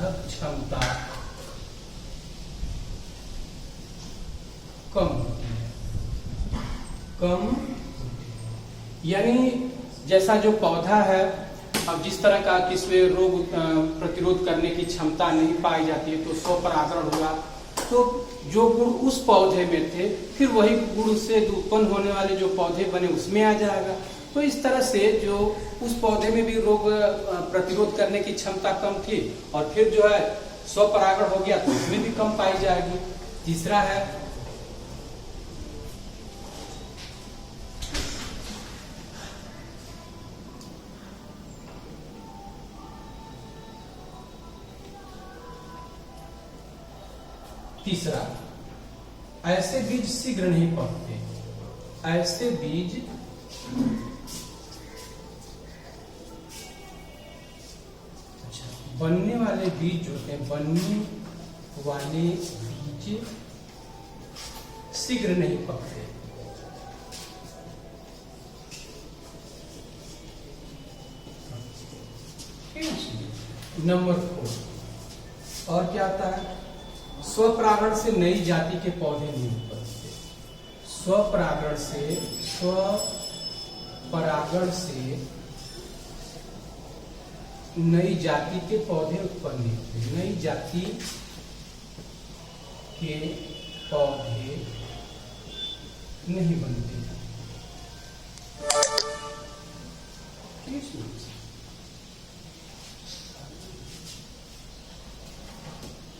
प्रतिरोधक क्षमता कम होती है, कम यानी जैसा जो पौधा है, अब जिस तरह का कि इसमें रोग प्रतिरोध करने की क्षमता नहीं पाई जाती है तो स्वपरागण हुआ, तो जो गुण उस पौधे में थे फिर वही गुण से उत्पन्न होने वाले जो पौधे बने उसमें आ जाएगा। तो इस तरह से जो उस पौधे में भी रोग प्रतिरोध करने की क्षमता कम थी और फिर जो है स्वपरागण हो गया तो उसमें भी कम पाई जाएगी। तीसरा है ऐसे बीज शीघ्र नहीं पकते, ऐसे बीज बनने वाले बीज जो होते हैं, बनने वाले बीज शीघ्र नहीं पकते। नंबर 4 और क्या आता है, स्वपरागण से नई जाति के पौधे नहीं उत्पन्न। स्वपरागण से नई जाति के पौधे उत्पन्न नहीं होते, नई जाति के पौधे नहीं बनते।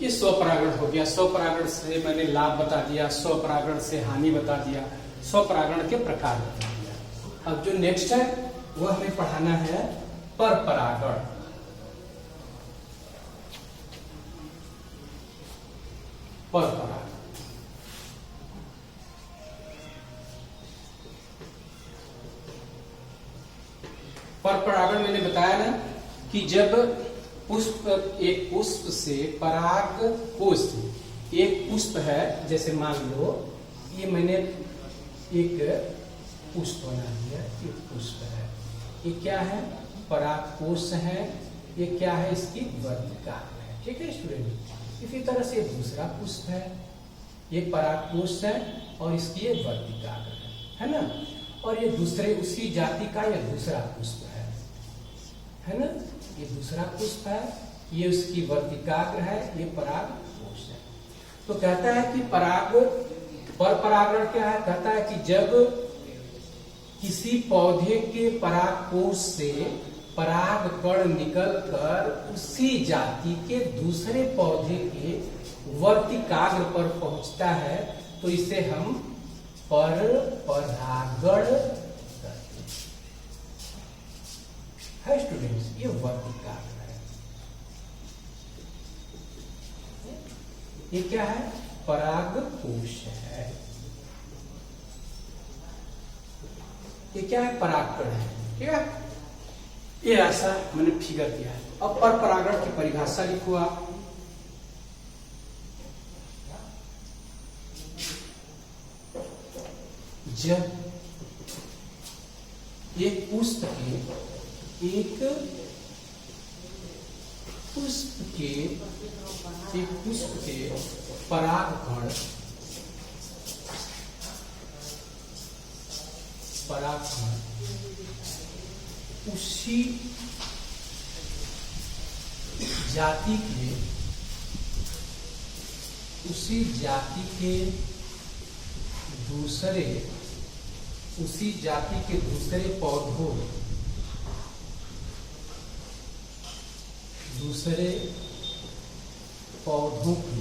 ये स्वपरागण हो गया। स्वपरागण से मैंने लाभ बता दिया, स्वपरागण से हानि बता दिया, स्वपरागण के प्रकार बता दिया। अब जो नेक्स्ट है वो हमें पढ़ाना है परपरागण। परपरागण परपरागण मैंने बताया ना कि जब पुष्प, एक पुष्प से पराग कोश, एक पुष्प है, जैसे मान लो ये मैंने एक पुष्प बना दिया, एक पुष्प है, ये क्या है, पराग कोश है, ये क्या है, इसकी वर्तिका है। ठीक है स्टूडेंट, इसी तरह से दूसरा पुष्प है, ये पराग कोश है और इसकी ये वर्तिका है ना, और ये दूसरे उसी जाति का या दूसरा पुष्प है ना, ये दूसरा पुष्प है, ये उसकी वर्तिकाग्र है, ये पराग कोश है। तो कहता है कि परपरागण क्या है, कहता है कि जब किसी पौधे के परागकोश से पराग कण निकलकर उसी जाति के दूसरे पौधे के वर्तिकाग्र पर पहुंचता है तो इसे हम परपरागण है स्टूडेंट्स। ये वर्तिकाग्र है, ये क्या है, परागकोश है, ये क्या है, परागकण है। ठीक है, ये ऐसा मैंने फिगर दिया है। अब परपरागण की परिभाषा लिखो आप। जब एक पुष्प के परागकण उसी जाति के दूसरे पौधों, के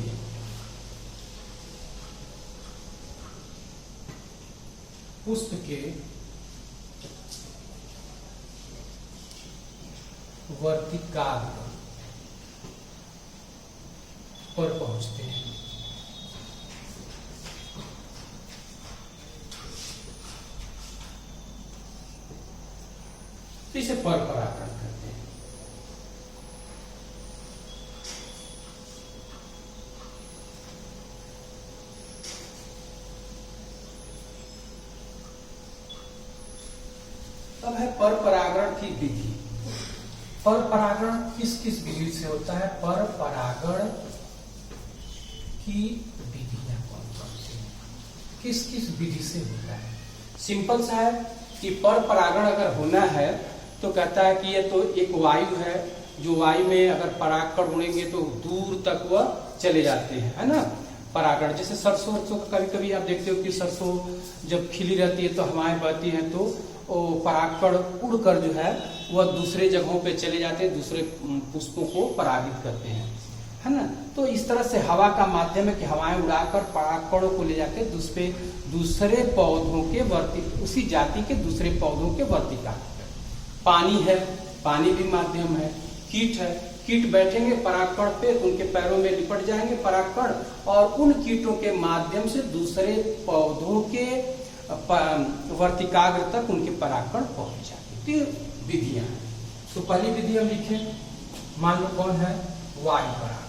पुष्प के वर्तिकाग्र पर पहुंचते हैं। इसे परपरागण कहते हैं। अब है परपरागण की विधि। पर परागण किस किस विधि से होता है? पर परागण की विधियां कौन कौन सी हैं? किस किस विधि से होता है? सिंपल सा है कि पर परागण अगर होना है तो कहता है कि ये तो एक वायु है, जो वायु में अगर परागकण उड़ेंगे तो दूर तक वह चले जाते हैं, है ना। परागण जैसे सरसों कभी कभी आप देखते हो कि सरसों जब खिली रहती है तो हवाएं बहती हैं तो परागकण उड़कर जो है वह दूसरे जगहों पे चले जाते हैं, दूसरे पुष्पों को परागित करते हैं, है ना। तो इस तरह से हवा का माध्यम है कि हवाएं उड़ाकर परागकणों को ले जाके दूसरे पौधों के उसी जाति के दूसरे पौधों के वर्तिका। पानी है, पानी भी माध्यम है। कीट है, कीट बैठेंगे परागकण पे, उनके पैरों में लिपट जाएंगे परागकण और उन कीटों के माध्यम से दूसरे पौधों के वर्तिकाग्र तक उनके परागकण पहुंच जाते हैं। विधियां हैं। तो पहली विधि हम लिखें, मान लो कौन है? वायु परागण।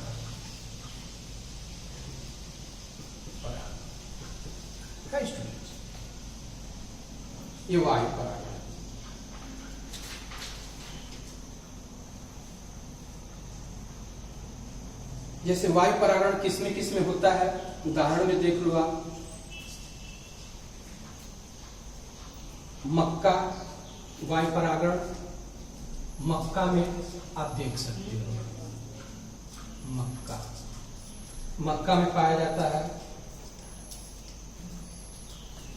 ये वायु परागण। जैसे वायु परागण किसमें होता है, उदाहरण में देख लो आप। मक्का, वायु परागण मक्का में आप देख सकते हो। मक्का में पाया जाता है।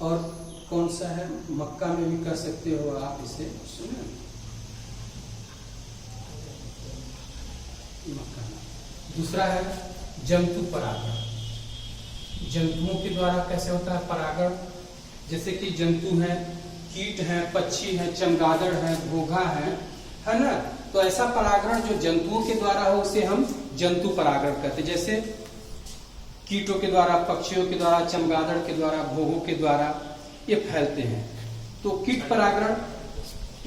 और कौन सा है? मक्का में भी कर सकते हो आप इसे, सुनिए। मक्का में दूसरा है जंतु परागण। जंतुओं के द्वारा कैसे होता है परागण? जैसे कि जंतु हैं, कीट हैं, पक्षी हैं, चमगादड़ हैं, घोघा है ना। तो ऐसा परागण जो जंतुओं के द्वारा हो उसे हम जंतु परागण कहते हैं। जैसे कीटों के द्वारा, पक्षियों के द्वारा, चमगादड़ के द्वारा, घोघों के द्वारा ये फैलते हैं। तो कीट परागण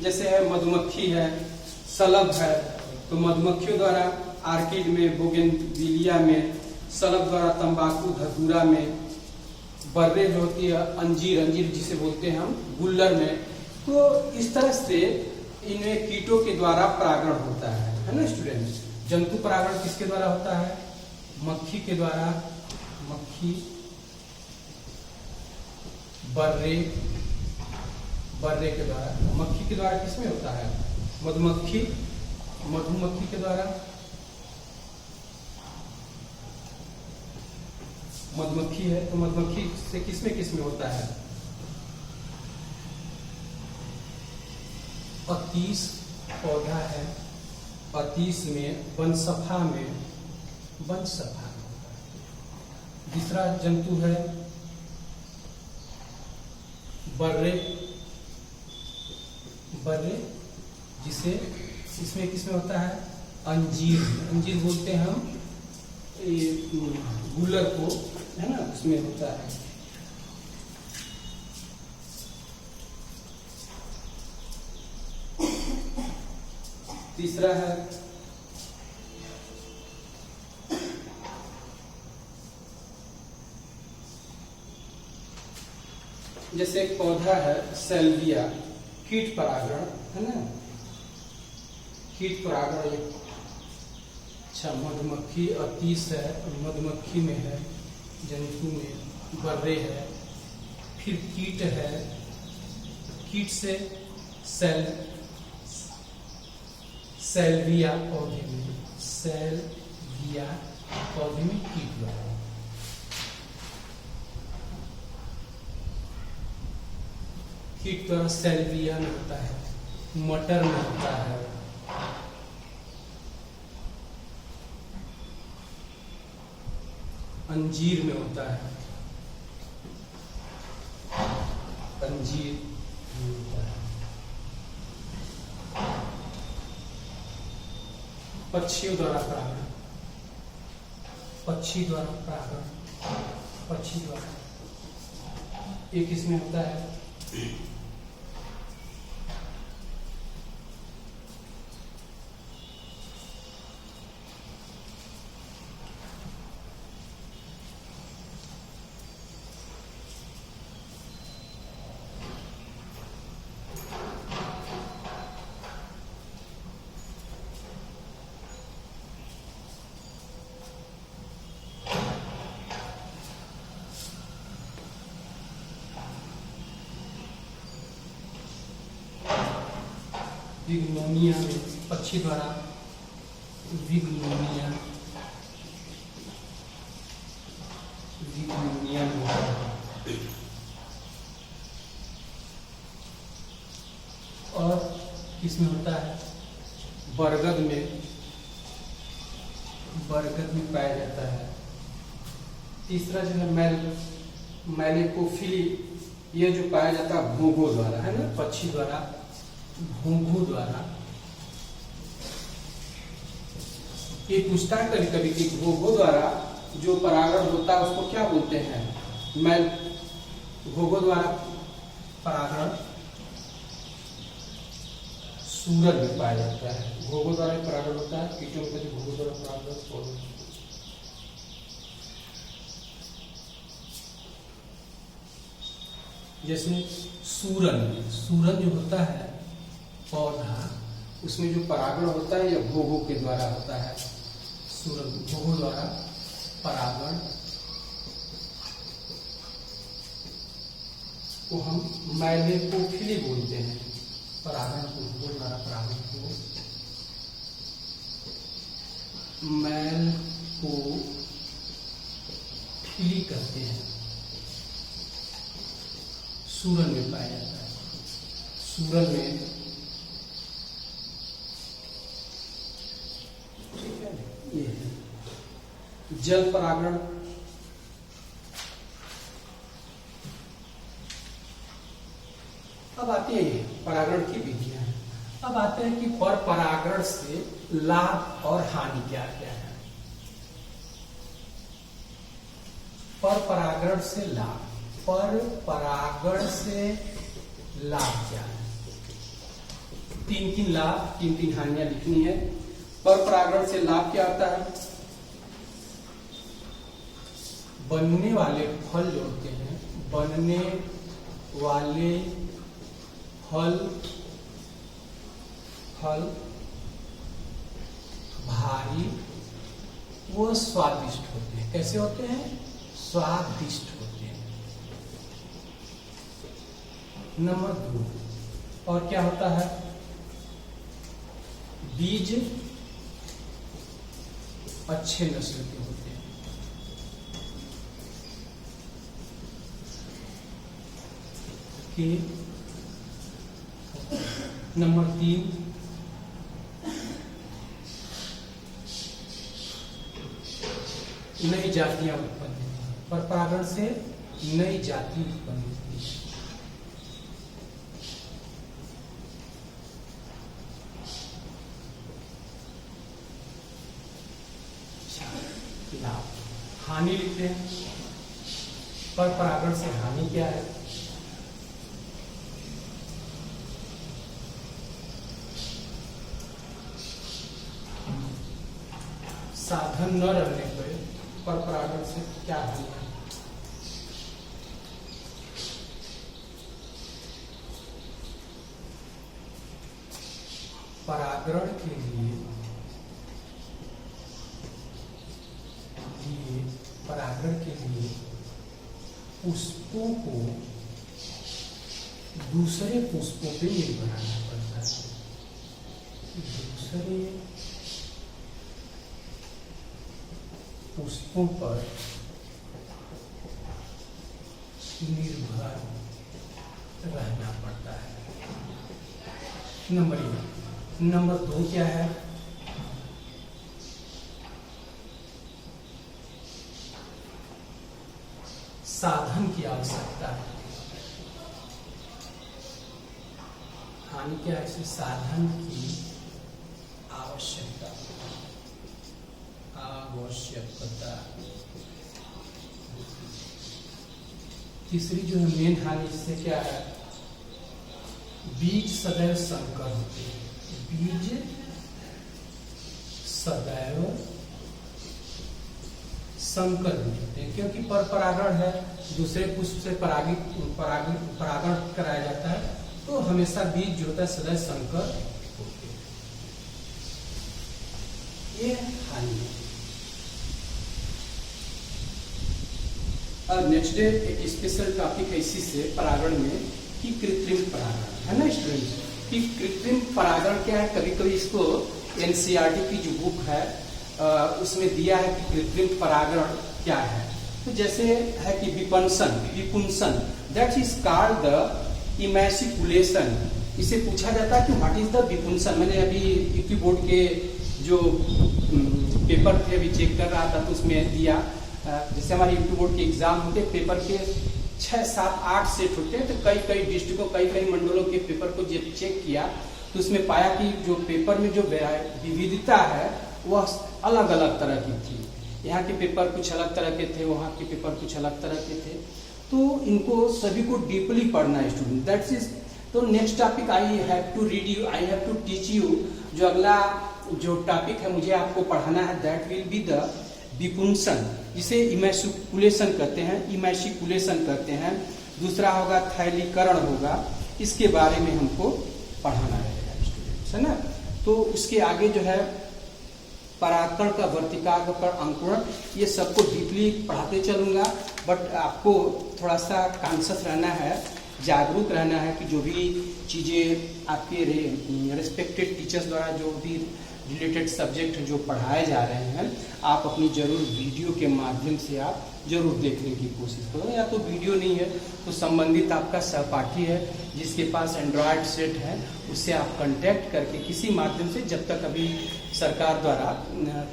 जैसे है मधुमक्खी है, शलभ है, तो मधुमक्खियों द्वारा आर्किड में, बोगेनविलिया में, शलभ द्वारा तंबाकू, धतूरा में, बर्रे जो होती है अंजीर जिसे बोलते हैं हम, गुल्लर में। तो इस तरह से इनमें कीटों के द्वारा परागण होता है ना स्टूडेंट। जंतु परागण किसके द्वारा होता है? मक्खी के द्वारा, मक्खी, बर्रे के द्वारा। मक्खी के द्वारा किसमें होता है? मधुमक्खी के द्वारा, मधुमक्खी है तो मधुमक्खी से किसमें होता है? अतीस पौधा है, अतीस में, बनसफा में होता है। दूसरा जंतु है बर्रे, जिसे इसमें किसमें होता है? अंजीर बोलते हैं हम गुल्लर को, है ना, उसमें होता है। तीसरा है जैसे एक पौधा है सेल्विया, कीट परागण, है ना। कीट परागण एक अच्छा मधुमक्खी, अतीस है, मधुमक्खी में है, जंतु में बर्रे है, फिर कीट है, कीट से सेल्विया पौधे में कीट लगा। कीट द्वारा सेल्विया में होता है, मटर में होता है, अंजीर में होता है, अंजीर में होता है, पक्षियों द्वारा परागण, पक्षी द्वारा एक इसमें होता है। विग्नोनिया में पक्षी द्वारा विग्नोनिया में और किसमें होता है? बरगद में पाया जाता है। तीसरा जो है मैलेकोफिली, ये जो पाया जाता है भोंगों द्वारा, है ना, पक्षी द्वारा, भोंगों द्वारा। ये पूछता है कभी कभी कि भोंगों द्वारा जो परागण होता है उसको क्या बोलते हैं? भोंगों द्वारा परागण सूरज में पाया जाता है। भोंगों द्वारा परागण होता है, कीटों में भोंगों द्वारा परागण। जैसे सूरन जो होता है पौधा, उसमें जो परागण होता है यह भोंगों के द्वारा होता है। सूरन भोंगों द्वारा परागण को हम मैलेकोफिली बोलते हैं। परागण को भोंगों द्वारा परागण को मैलेकोफिली कहते हैं। सूरन में पाया जाता है। सूरन में ये है जल परागण। अब आती है ये परागण की विधियां। अब आते हैं कि पर परागण से लाभ और हानि क्या क्या है। पर परागण से लाभ, पर परागण से लाभ क्या है? तीन लाभ, तीन हानियां लिखनी है। पर परागण से लाभ क्या होता है? बनने वाले फल जो होते हैं, बनने वाले फल भारी वो स्वादिष्ट होते हैं। कैसे होते हैं? स्वादिष्ट होते हैं। नंबर 2 और क्या होता है? बीज अच्छे नस्ल के होते हैं। कि नंबर 3 नई जातियां उत्पन्न होती हैं। पर परागण से नई जाति उत्पन्न होती है। लाभ। हानि लिखते हैं। पर परागण से हानि क्या है? साधन न रहने पर परागण से क्या हानि है? परागण के लिए पुष्पों को दूसरे पुष्पों पे निर्भर रहना पड़ता है। दूसरे पुष्पों पर निर्भर रहना पड़ता है। नंबर 2 क्या है? साधन की आवश्यकता है। हानि क्या है? साधन की आवश्यकता। तीसरी जो है मेन हानि, इससे क्या है? बीज सदैव संकर होते हैं। बीज सदैव संकर होते हैं, क्योंकि पर परागण है, दूसरे पुष्प से परागण कराया जाता है, तो हमेशा बीज जो होता है सदैव संकर होते हैं। ये हानि है। अब नेक्स्ट एक स्पेशल टॉपिक है इसी से परागण में कि कृत्रिम परागण, है ना स्टूडेंट्स? कि कृत्रिम परागण क्या है। कभी कभी इसको एनसीईआरटी की जो बुक है उसमें दिया है कि कृत्रिम परागण क्या है। तो जैसे है कि विपुंसन दैट इज कॉल्ड द इमैसिकुलेशन। इसे पूछा जाता है कि व्हाट इज द विपुंसन। मैंने अभी इक्की बोर्ड के जो पेपर थे अभी चेक कर रहा था तो उसमें दिया, जैसे हमारे इक्की बोर्ड के एग्जाम होते पेपर के 6, 7, 8 सेट होते हैं, तो कई डिस्ट्रिक्टों कई मंडलों के पेपर को जब चेक किया तो उसमें पाया कि जो पेपर में जो विविधता है वह अलग अलग तरह की थी। यहाँ के पेपर कुछ अलग तरह के थे, वहाँ के पेपर कुछ अलग तरह के थे। तो इनको सभी को डीपली पढ़ना है स्टूडेंट, दैट्स इज। तो next topic I have to teach you, जो अगला जो टॉपिक है मुझे आपको पढ़ाना है, दैट विल बी द विपुंसन, जिसे इमैसिकुलेशन कहते हैं। दूसरा होगा थैलीकरण होगा, इसके बारे में हमको पढ़ाना रहेगा स्टूडेंट्स, है ना। तो उसके आगे जो है परागकण का वर्तिकाग्र अंकुरण, ये सबको डीपली पढ़ाते चलूंगा। बट आपको थोड़ा सा कॉन्शियस रहना है, जागरूक रहना है कि जो भी चीज़ें आपके रेस्पेक्टेड टीचर्स द्वारा जो भी रिलेटेड सब्जेक्ट जो पढ़ाए जा रहे हैं, आप अपनी जरूर वीडियो के माध्यम से आप जरूर देखने की कोशिश करो। या तो वीडियो नहीं है तो संबंधित आपका सहपाठी है जिसके पास एंड्रॉयड सेट है, उससे आप कांटेक्ट करके किसी माध्यम से, जब तक अभी सरकार द्वारा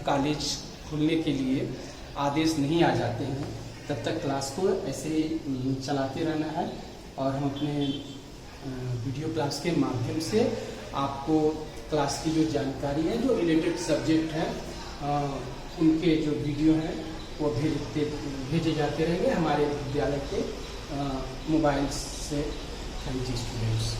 कॉलेज खुलने के लिए आदेश नहीं आ जाते हैं तब तक क्लास को ऐसे चलाते रहना है। और हम अपने वीडियो क्लास के माध्यम से आपको क्लास की जो जानकारी है, जो रिलेटेड सब्जेक्ट है, उनके जो वीडियो हैं वो भेजे जाते रहेंगे हमारे विद्यालय के मोबाइल से। Thank you students.